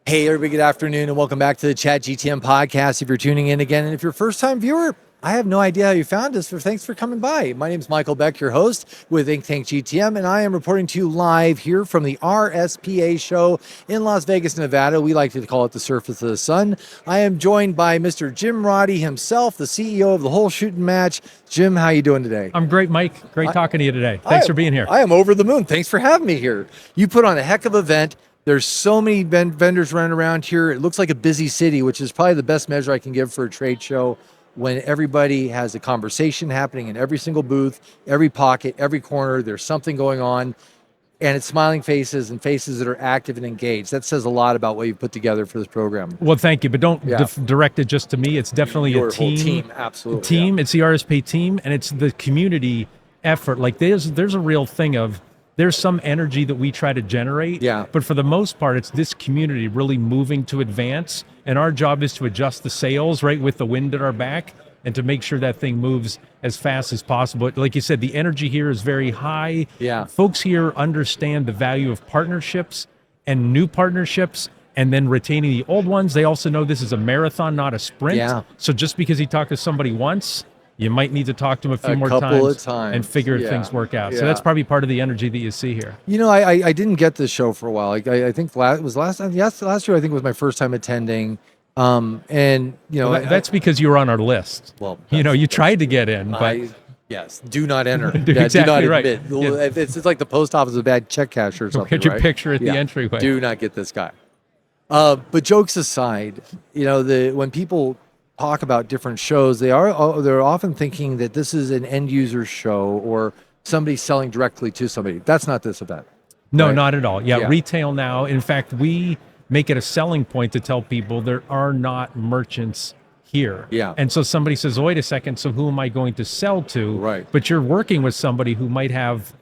Hey, everybody, good afternoon, and welcome back to the ChatGTM podcast. If you're tuning in again, and if you're a first-time viewer, I have no idea how you found us, but thanks for coming by. My name is Michael Beck, your host with Think Tank GTM, and I am reporting to you live here from the RSPA show in Las Vegas, Nevada. We like to call it the surface of the sun. I am joined by Mr. Jim Roddy himself, the CEO of the whole shooting match. Jim, how you doing today? I'm great, Mike. Great talking to you today. Thanks for being here. I am over the moon. Thanks for having me here. You put on a heck of an event. There's so many vendors running around here. It looks like a busy city, which is probably the best measure I can give for a trade show, when everybody has a conversation happening in every single booth, every pocket, every corner. There's something going on, and it's smiling faces and faces that are active and engaged. That says a lot about what you've put together for this program. Well, thank you, but don't direct it just to me. It's definitely Your a team. Whole team, absolutely. Team. Yeah. It's the RSP team, and it's the community effort. Like there's a real thing of, there's some energy that we try to generate, but for the most part, it's this community really moving to advance, and our job is to adjust the sails, right, with the wind at our back, and to make sure that thing moves as fast as possible. Like you said, the energy here is very high. Yeah. Folks here understand the value of partnerships and new partnerships, and then retaining the old ones. They also know this is a marathon, not a sprint. Yeah. So just because you talk to somebody once, you might need to talk to them a few more times and figure if things work out. So that's probably part of the energy that you see here. You know, I didn't get this show for a while. I think last year I think was my first time attending. And you know, that's because you were on our list. Well, you know, you tried to get in, but yes, do not enter. Exactly do not right. admit. Yeah. It's like the post office is a bad check casher or something. Get your picture at the entryway. Do not get this guy. But jokes aside, you know, when people talk about different shows, they're often thinking that this is an end user show or somebody selling directly to somebody. That's not this event. No, not at all. Yeah, Retail Now. In fact, we make it a selling point to tell people there are not merchants here. Yeah. And so somebody says, oh, wait a second, so who am I going to sell to? Right. But you're working with somebody who might have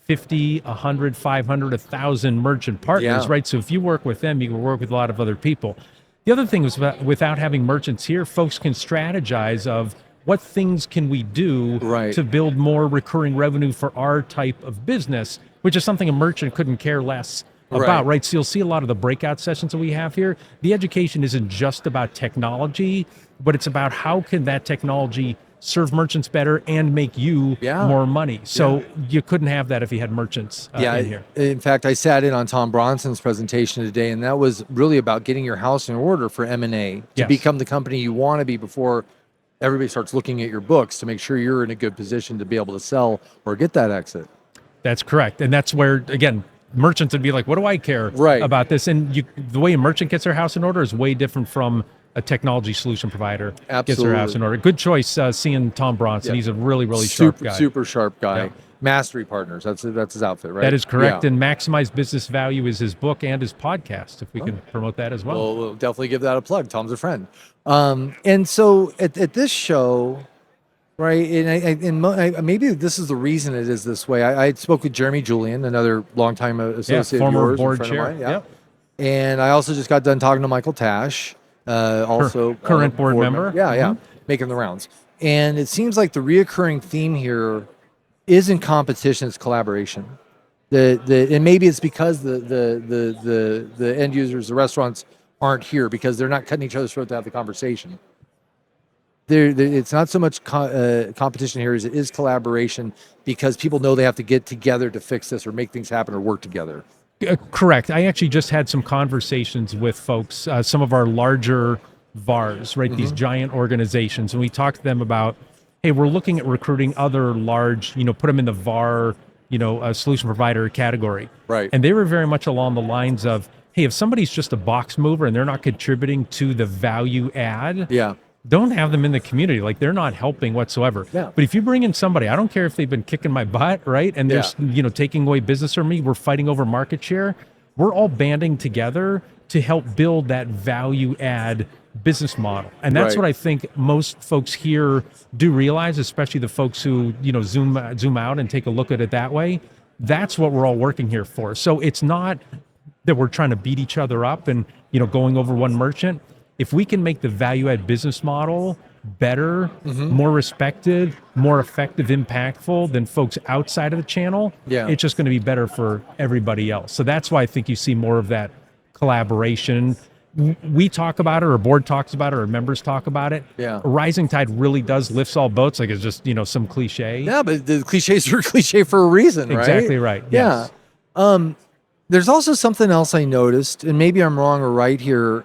50, 100, 500, 1,000 merchant partners, right? So if you work with them, you can work with a lot of other people. The other thing is, without having merchants here, folks can strategize of what things can we do to build more recurring revenue for our type of business, which is something a merchant couldn't care less about, right? So you'll see a lot of the breakout sessions that we have here. The education isn't just about technology, but it's about how can that technology serve merchants better and make you more money. So you couldn't have that if you had merchants in here. In fact, I sat in on Tom Bronson's presentation today, and that was really about getting your house in order for M&A to become the company you want to be before everybody starts looking at your books, to make sure you're in a good position to be able to sell or get that exit. That's correct. And that's where, again, merchants would be like, what do I care about this? And the way a merchant gets their house in order is way different from a technology solution provider gets their house in order. Good choice seeing Tom Bronson. He's a really, really sharp guy. Super sharp guy. Mastery Partners, that's his outfit, right? That is correct. And Maximize Business Value is his book and his podcast, if we can promote that as well. Well, we'll definitely give that a plug. Tom's a friend. And so at this show, right, and maybe this is the reason it is this way. I spoke with Jeremy Julian, another longtime associate of yours, board friend chair. of mine. And I also just got done talking to Michael Tash, also current board member. Making the rounds. And it seems like the reoccurring theme here isn't competition; it's collaboration. And maybe it's because the end users, the restaurants, aren't here because they're not cutting each other's throat to have the conversation. It's not so much competition here as it is collaboration, because people know they have to get together to fix this or make things happen or work together. Correct. I actually just had some conversations with folks, some of our larger VARs, right? These giant organizations. And we talked to them about, hey, we're looking at recruiting other large, put them in the VAR, solution provider category. Right. And they were very much along the lines of, hey, if somebody's just a box mover and they're not contributing to the value add, don't have them in the community. Like, they're not helping whatsoever. Yeah. But if you bring in somebody, I don't care if they've been kicking my butt, right? And they're, taking away business from me, we're fighting over market share. We're all banding together to help build that value add business model. And that's what I think most folks here do realize, especially the folks who, zoom out and take a look at it that way. That's what we're all working here for. So it's not that we're trying to beat each other up and, going over one merchant. If we can make the value add business model better, more respected, more effective, impactful than folks outside of the channel, it's just going to be better for everybody else. So that's why I think you see more of that collaboration. We talk about it, or our board talks about it, or our members talk about it. Yeah. A rising tide really does lifts all boats. Like it's just, some cliche. Yeah, but the cliches are cliche for a reason, right? Exactly right. Yes. Yeah. There's also something else I noticed, and maybe I'm wrong or right here.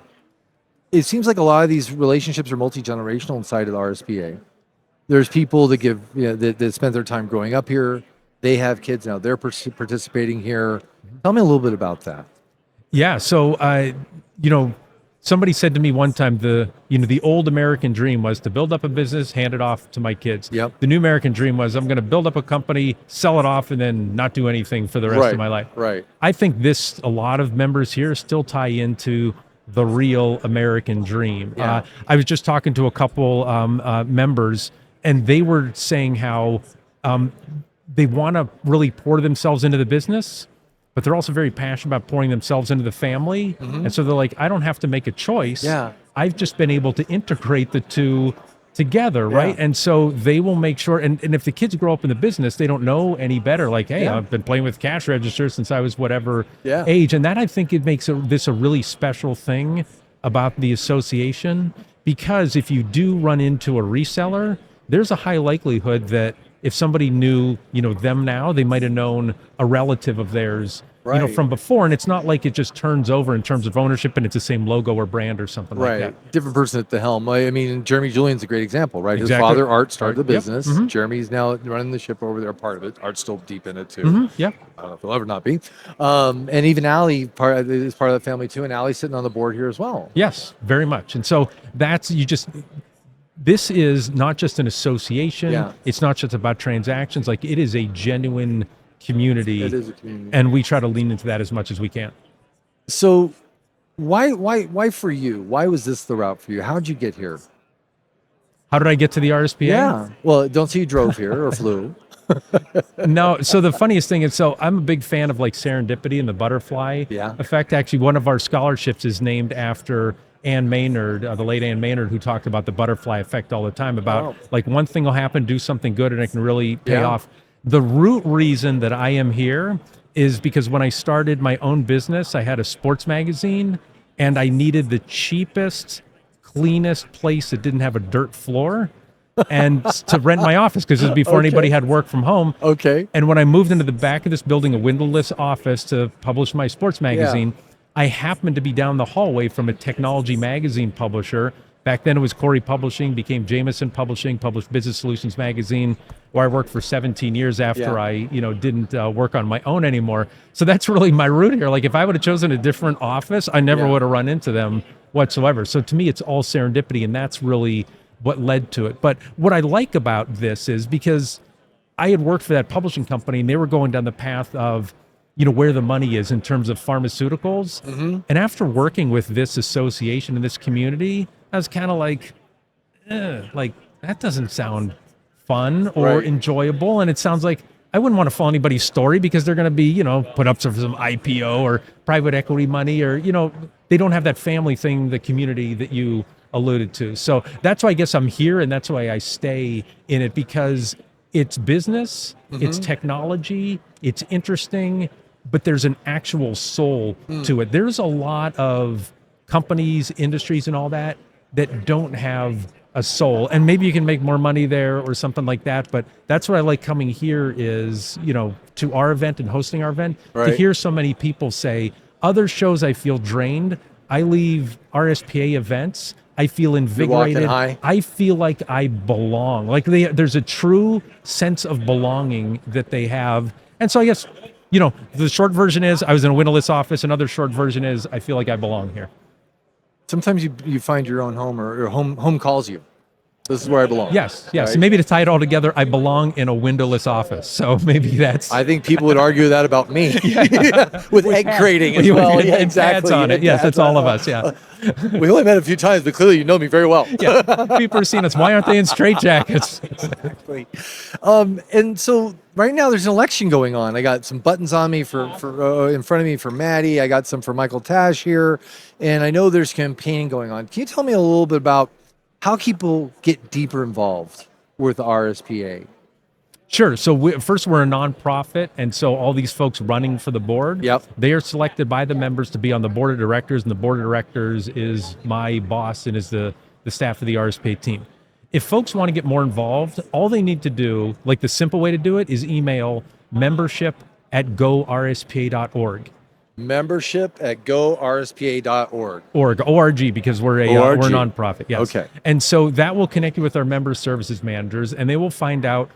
It seems like a lot of these relationships are multi-generational inside of the RSPA. There's people that give, that spend their time growing up here. They have kids now. They're participating here. Tell me a little bit about that. Yeah. So, somebody said to me one time, the old American dream was to build up a business, hand it off to my kids. Yep. The new American dream was I'm going to build up a company, sell it off, and then not do anything for the rest of my life. Right. I think a lot of members here still tie into the real American dream. Yeah. I was just talking to a couple members, and they were saying how they want to really pour themselves into the business, but they're also very passionate about pouring themselves into the family. Mm-hmm. And so they're like, I don't have to make a choice. Yeah. I've just been able to integrate the two together, right? And so they will make sure, and if the kids grow up in the business, they don't know any better. Like, hey, I've been playing with cash registers since I was whatever age. And that, I think, it makes this a really special thing about the association, because if you do run into a reseller, there's a high likelihood that if somebody knew, them now, they might have known a relative of theirs, from before. And it's not like it just turns over in terms of ownership and it's the same logo or brand or something like that. Different person at the helm. I mean, Jeremy Julian's a great example, right? Exactly. His father, Art, started the business. Yep. Mm-hmm. Jeremy's now running the ship over there, part of it. Art's still deep in it too. Mm-hmm. Yeah. I don't know if he'll ever not be. And even Allie is part of the family too. And Allie's sitting on the board here as well. Yes, very much. And so this is not just an association. Yeah. It's not just about transactions. Like, it is a genuine community. It is a community. And we try to lean into that as much as we can. So why for you? Why was this the route for you? How'd you get here? How did I get to the RSPA? Yeah. Well, don't say you drove here or flew. No. So the funniest thing is, I'm a big fan of like serendipity and the butterfly effect. Actually, one of our scholarships is named after Ann Maynard, the late Ann Maynard, who talked about the butterfly effect all the time, about like one thing will happen, do something good, and it can really pay off. The root reason that I am here is because when I started my own business, I had a sports magazine, and I needed the cheapest, cleanest place that didn't have a dirt floor and to rent my office, because this was before anybody had work from home. Okay. And when I moved into the back of this building, a windowless office to publish my sports magazine, I happened to be down the hallway from a technology magazine publisher. Back then it was Corey Publishing, became Jameson Publishing, published Business Solutions Magazine, where I worked for 17 years after I, didn't work on my own anymore. So that's really my root here. Like, if I would have chosen a different office, I never would have run into them whatsoever. So to me, it's all serendipity, and that's really what led to it. But what I like about this is because I had worked for that publishing company, and they were going down the path of, where the money is in terms of pharmaceuticals. Mm-hmm. And after working with this association and this community, I was kind of like, that doesn't sound fun or enjoyable. And it sounds like I wouldn't want to follow anybody's story, because they're going to be, put up for some IPO or private equity money, or, they don't have that family thing, the community that you alluded to. So that's why I guess I'm here, and that's why I stay in it, because it's business, it's technology, it's interesting, but there's an actual soul to it. There's a lot of companies, industries, and all that don't have a soul. And maybe you can make more money there or something like that. But that's what I like coming here is, to our event and hosting our event, to hear so many people say, other shows I feel drained. I leave RSPA events, I feel invigorated. I feel like I belong. Like there's a true sense of belonging that they have. And so I guess, the short version is I was in a windowless office. Another short version is I feel like I belong here. Sometimes you find your own home, or home calls you. This is where I belong. Yes. Right? So maybe to tie it all together, I belong in a windowless office. So maybe that's... I think people would argue that about me. With egg crating as well. Yeah, exactly. On it. Yes, that's all of us. Yeah. We only met a few times, but clearly you know me very well. Yeah. People are seeing us. Why aren't they in straitjackets? Exactly. And so right now there's an election going on. I got some buttons on me for in front of me for Maddie. I got some for Michael Tash here. And I know there's campaigning going on. Can you tell me a little bit about how people get deeper involved with the RSPA? Sure. So first, we're a nonprofit, and so all these folks running for the board, Yep. they are selected by the members to be on the board of directors, and the board of directors is my boss and is the staff of the RSPA team. If folks want to get more involved, all they need to do, like the simple way to do it, is email membership@gorspa.org. Membership at gorspa.org. ORG, because we're we're a nonprofit. Yes. Okay. And so that will connect you with our member services managers, and they will find out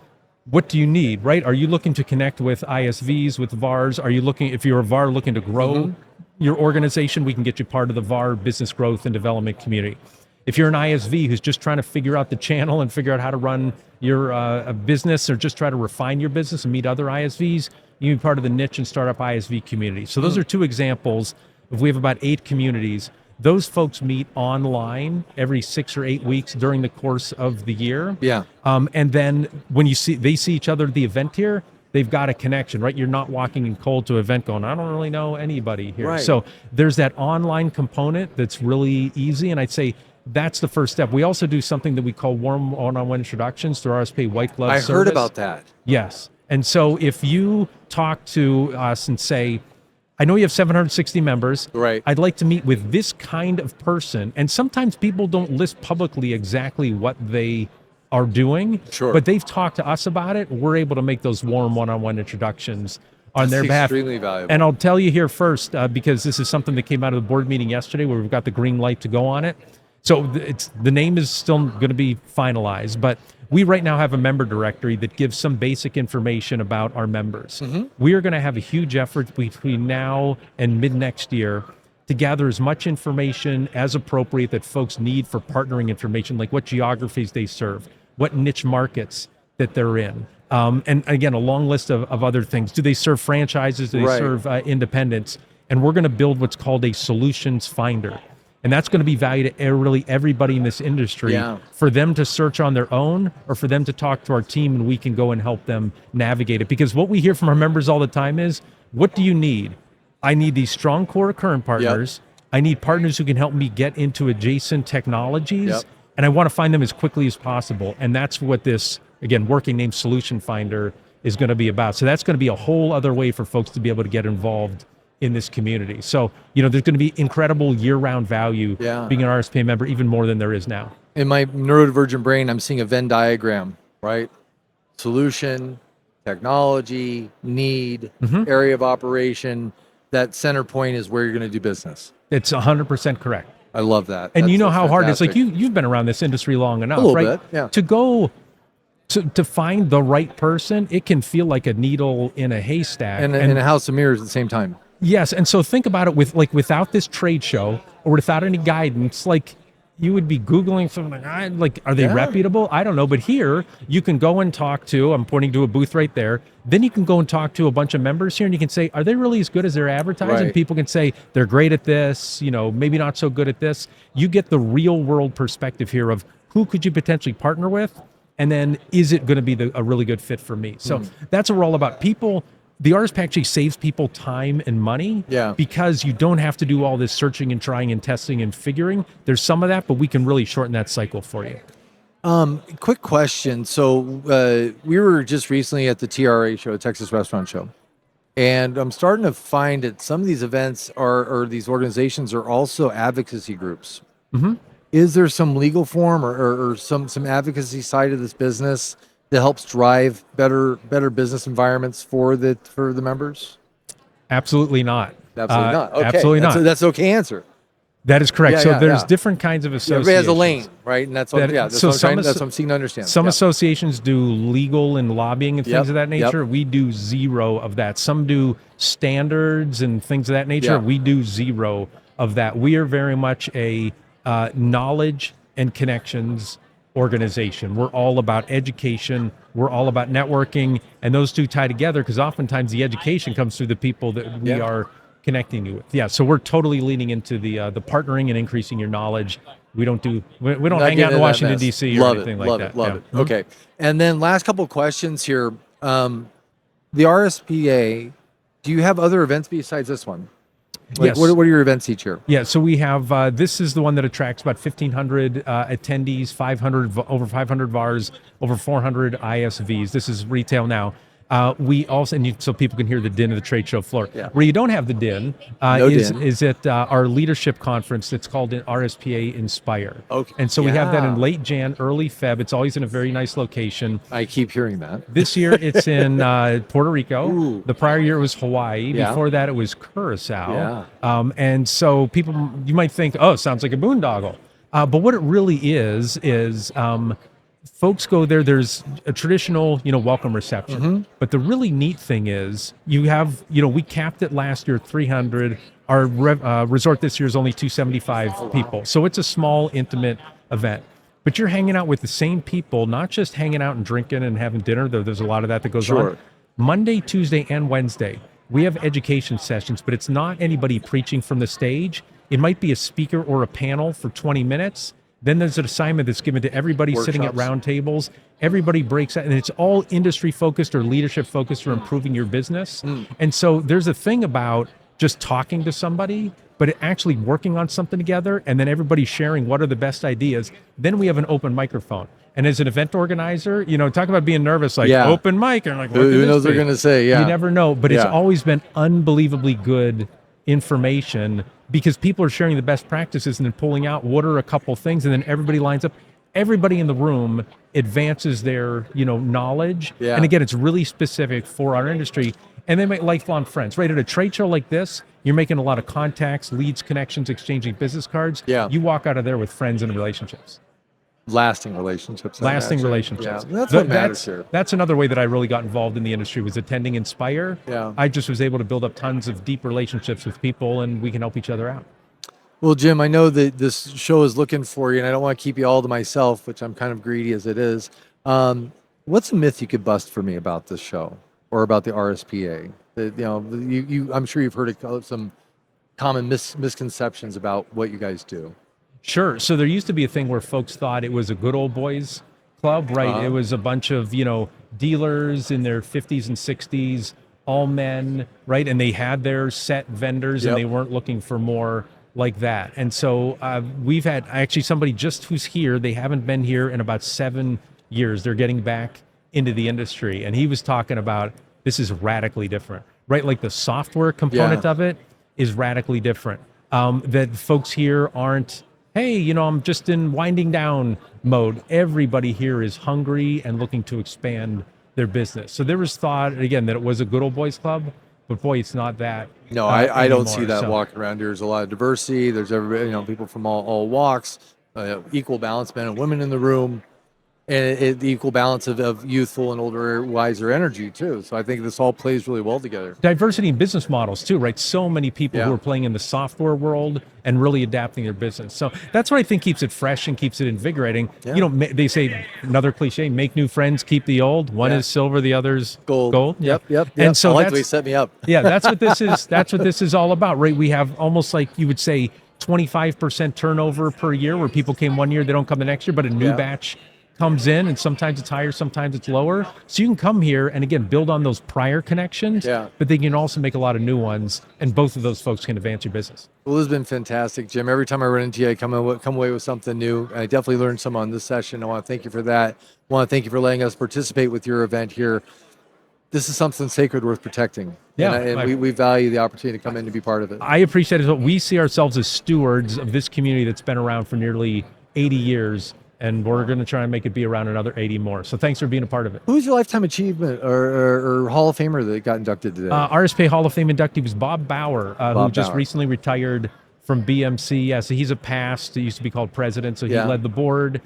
what do you need, right? Are you looking to connect with ISVs, with VARs? Are you looking, if you're a VAR looking to grow your organization, we can get you part of the VAR business growth and development community. If you're an ISV who's just trying to figure out the channel and figure out how to run your a business, or just try to refine your business and meet other ISVs, you can be part of the niche and startup ISV community. So those are two examples. If we have about 8 communities, those folks meet online every 6 or 8 weeks during the course of the year. Yeah. And then when they see each other at the event here, they've got a connection, right? You're not walking in cold to an event going, I don't really know anybody here. Right. So there's that online component that's really easy. And I'd say that's the first step. We also do something that we call warm one-on-one introductions through RSPA White Glove Service. I heard about that. Yes. And so if you talk to us and say, I know you have 760 members. Right. I'd like to meet with this kind of person. And sometimes people don't list publicly exactly what they are doing. Sure. But they've talked to us about it. We're able to make those warm one-on-one introductions on their behalf. Extremely valuable. And I'll tell you here first, because this is something that came out of the board meeting yesterday where we've got the green light to go on it. So the name is still going to be finalized, but we right now have a member directory that gives some basic information about our members. We are going to have a huge effort between now and mid next year to gather as much information as appropriate that folks need for partnering information, like what geographies they serve, what niche markets that they're in. And again, a long list of other things. Do they serve franchises? Do they serve independents? And we're going to build what's called a solutions finder. And that's going to be valued to really everybody in this industry for them to search on their own, or for them to talk to our team and we can go and help them navigate it. Because what we hear from our members all the time is, what do you need? I need these strong core current partners. I need partners who can help me get into adjacent technologies. And I want to find them as quickly as possible. And that's what this, again, working name Solution Finder is going to be about. So that's going to be a whole other way for folks to be able to get involved in this community. So, there's going to be incredible year-round value being an RSPA member, even more than there is now. In my neurodivergent brain, I'm seeing a Venn diagram, right? Solution, technology, need, area of operation. That center point is where you're going to do business. It's 100% correct. I love that. And That's how hard it's fantastic. like you've been around this industry long enough, A little right? bit, yeah. To go to find the right person, it can feel like a needle in a haystack. And a house of mirrors at the same time. Yes, and so think about it without this trade show or without any guidance, you would be Googling something are they reputable? I don't know. But here you can go and talk to, I'm pointing to a booth right there. Then you can go and talk to a bunch of members here and you can say, are they really as good as they're advertising? Right. People can say they're great at this, maybe not so good at this. You get the real world perspective here of who could you potentially partner with? And then is it going to be a really good fit for me? So that's what we're all about. The RSPA actually saves people time and money because you don't have to do all this searching and trying and testing and figuring. There's some of that, but we can really shorten that cycle for you. Quick question. So we were just recently at the TRA show, Texas Restaurant Show, and I'm starting to find that some of these events or these organizations are also advocacy groups. Is there some legal form or some advocacy side of this business that helps drive better business environments for the members? Absolutely not. Absolutely not. Okay. Absolutely not. That's an okay answer. That is correct. Yeah, There's different kinds of associations. Everybody has a lane, right? And that's what I'm seeking to understand. Some associations do legal and lobbying and things of that nature. We do zero of that. Some do standards and things of that nature. We do zero of that. We are very much a knowledge and connections organization. We're all about education. We're all about networking, and those two tie together because oftentimes the education comes through the people that we are connecting you with. Yeah, so we're totally leaning into the partnering and increasing your knowledge. We don't hang out in Washington D.C. or anything like that. Love it. Okay, and then last couple of questions here. The RSPA, do you have other events besides this one? Like, Yes. what are your events each year? Yeah, so we have, this is the one that attracts about 1,500 attendees, over 500 VARs, over 400 ISVs. This is Retail Now. We also, so people can hear the din of the trade show floor. Yeah. Where you don't have the din, No is din. is at our leadership conference that's called RSPA Inspire. Okay. And so we have that in Yeah. late Jan, early Feb. It's always in a very nice location. I keep hearing that. This year it's in Puerto Rico. Ooh. The prior year it was Hawaii. Yeah. Before that it was Curacao. Yeah. And so people, you might think, oh, it sounds like a boondoggle. But what it really is folks go there. There's a traditional, welcome reception. Mm-hmm. But the really neat thing is you have, we capped it last year at 300. Our resort this year is only 275 people. So it's a small, intimate event. But you're hanging out with the same people, not just hanging out and drinking and having dinner, though there's a lot of that goes on. Monday, Tuesday, and Wednesday, we have education sessions, but it's not anybody preaching from the stage. It might be a speaker or a panel for 20 minutes. Then there's an assignment that's given to everybody sitting at round tables. Everybody breaks out, and it's all industry focused or leadership focused or improving your business. And so there's a thing about just talking to somebody, but actually working on something together, and then everybody sharing what are the best ideas. Then we have an open microphone. And as an event organizer, talk about being nervous, like open mic, and like, who knows what they're going to say? Yeah. You never know, but it's always been unbelievably good information because people are sharing the best practices and then pulling out what are a couple things, and then everybody lines up. Everybody in the room advances their, knowledge. Yeah. And again, it's really specific for our industry. And they make lifelong friends, right? At a trade show like this, you're making a lot of contacts, leads, connections, exchanging business cards. Yeah. You walk out of there with friends and relationships. Lasting relationships. Lasting relationships. Yeah. That's what matters here. That's another way that I really got involved in the industry was attending Inspire. Yeah. I just was able to build up tons of deep relationships with people, and we can help each other out. Well, Jim, I know that this show is looking for you, and I don't want to keep you all to myself, which I'm kind of greedy as it is. What's a myth you could bust for me about this show or about the RSPA? I'm sure you've heard some common misconceptions about what you guys do. Sure. So there used to be a thing where folks thought it was a good old boys club, right? It was a bunch of, dealers in their 50s and 60s, all men, right? And they had their set vendors and they weren't looking for more like that. And so we've had actually somebody just who's here, they haven't been here in about 7 years. They're getting back into the industry. And he was talking about this is radically different, right? Like the software component of it is radically different. That folks here aren't, hey, I'm just in winding down mode. Everybody here is hungry and looking to expand their business. So there was thought, again, that it was a good old boys club, but boy, it's not that. No, I don't see that walking around here. There's a lot of diversity. There's everybody, people from all walks, equal balance, men and women in the room. And the equal balance of youthful and older, wiser energy too. So I think this all plays really well together. Diversity in business models too, right? So many people who are playing in the software world and really adapting their business. So that's what I think keeps it fresh and keeps it invigorating. Yeah. They say another cliche: make new friends, keep the old. One is silver, the other's gold. Yep. And so I like the way you set me up. Yeah, that's what this is. That's what this is all about, right? We have almost like you would say 25% turnover per year, where people came one year, they don't come the next year, but a new batch comes in, and sometimes it's higher, sometimes it's lower. So you can come here and again build on those prior connections, but they can also make a lot of new ones, and both of those folks can advance your business. Well, this has been fantastic, Jim. Every time I run into you, I come away with something new. I definitely learned some on this session. I want to thank you for that. I want to thank you for letting us participate with your event here. This is something sacred worth protecting. And we value the opportunity to come in to be part of it. I appreciate it. We see ourselves as stewards of this community that's been around for nearly 80 years. And we're going to try and make it be around another 80 more. So thanks for being a part of it. Who's your lifetime achievement or Hall of Famer that got inducted today? RSPA Hall of Fame inductee was Bob Bauer, who just recently retired from BMC. Yeah, so he's a past. It used to be called president. So he led the board.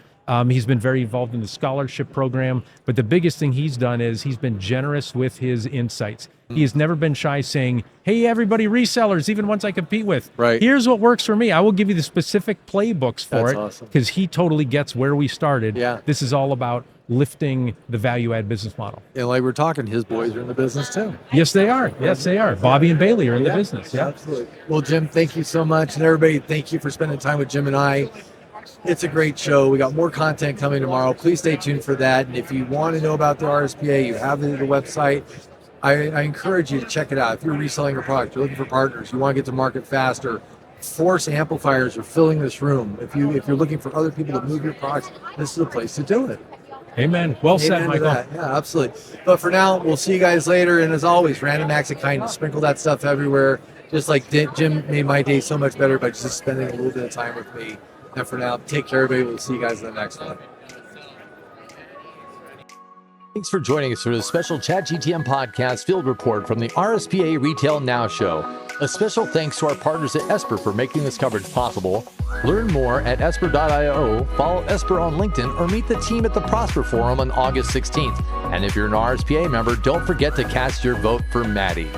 He's been very involved in the scholarship program. But the biggest thing he's done is he's been generous with his insights. He has never been shy saying, hey, everybody, resellers, even ones I compete with, here's what works for me. I will give you the specific playbooks for it, because he totally gets where we started. This is all about lifting the value-add business model. And like we're talking, his boys are in the business too. Yes, they are. Yes, they are. Bobby and Bailey are in the business. Yeah, absolutely. Well, Jim, thank you so much. And everybody, thank you for spending time with Jim and I. It's a great show. We got more content coming tomorrow. Please stay tuned for that. And if you want to know about the RSPA, you have the website. I encourage you to check it out. If you're reselling your product, you're looking for partners, you want to get to market faster, force amplifiers are filling this room. If you're looking for other people to move your products, this is the place to do it. Amen. Well said, Amen to Michael. that. Yeah, absolutely. But for now, we'll see you guys later. And as always, random acts of kindness. Sprinkle that stuff everywhere. Just like Jim made my day so much better by just spending a little bit of time with me. And for now, take care, everybody. We'll see you guys in the next one. Thanks for joining us for the special ChatGTM Podcast Field Report from the RSPA RetailNOW Show. A special thanks to our partners at Esper for making this coverage possible. Learn more at esper.io, follow Esper on LinkedIn, or meet the team at the Prosper Forum on August 16th. And if you're an RSPA member, don't forget to cast your vote for Maddie.